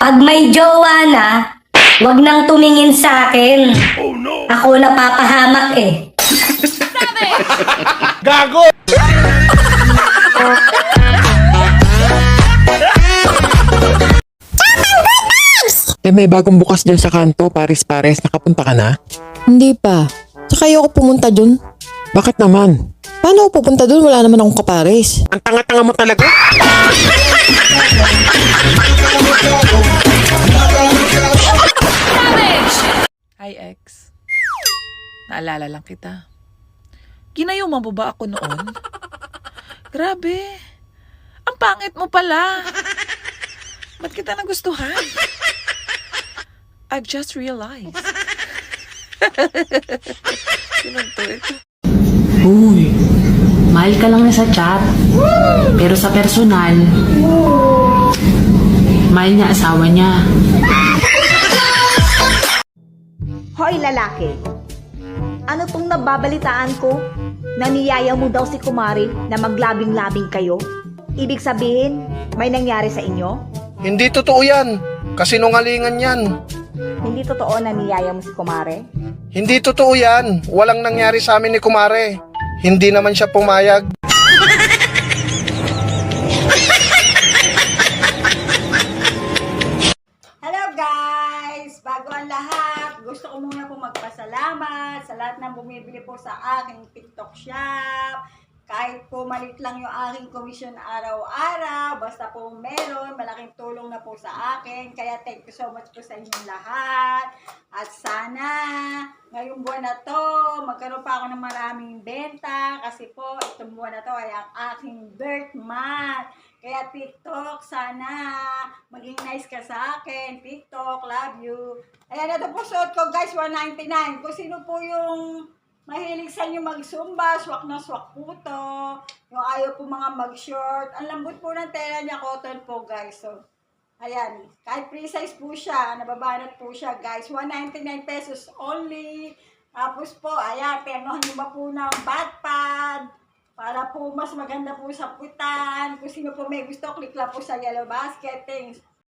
Pag may jowa na, wag nang tumingin sa akin. Oh no! Ako napapahamak eh. Gago! May bagong bukas dyan sa kanto, Paris-Pares. Nakapunta ka na? Hindi pa. Tsaka ayoko pumunta dun. Bakit naman? Paano ako pupunta dun? Wala naman akong kapares. Ang tanga-tanga mo talaga. Hi, ex. Naalala lang kita. Ginayuma mo ba ako noon? Grabe. Ang pangit mo pala. Ba't kita nagustuhan? I've just realized. Sino to? Ito. Uy, mahal ka lang na sa chat. Pero sa personal, mahal niya asawa niya. Hoy lalaki, ano tong nababalitaan ko? Naniyaya mo daw si Kumari na maglabing-labing kayo? Ibig sabihin, may nangyari sa inyo? Hindi totoo yan. Kasinungalingan yan. Hindi totoo na niyaya mo si Kumari? Hindi totoo yan. Walang nangyari sa amin ni Kumare. Hindi naman siya pumayag. Hello guys! Bago ang lahat, gusto ko muna po magpasalamat sa lahat ng bumibili po sa aking TikTok shop. Kahit po malit lang yung aking komisyon araw-araw, basta po meron, malaking tulong na po sa akin. Kaya thank you so much po sa inyong lahat. At sana, ngayong buwan na to, magkaroon pa ako ng maraming benta. Kasi po, itong buwan na to ay ang aking birth month. Kaya TikTok, sana maging nice ka sa akin. TikTok, love you. Ayan, ito po suot ko guys, $199. Kung sino po yung mahilig sa inyo mag-zumba, swak na swak po to. Yung ayaw po mga mag-short. Ang lambot po ng tela niya, cotton po guys. So, ayan. Kahit free size po siya, nababanat po siya guys. $199 pesos only. Tapos po, ayan, pernohan nyo ba po ng backpad? Para po mas maganda po sa putan. Kung sino po may gusto, click lang po sa yellow basket. Thanks.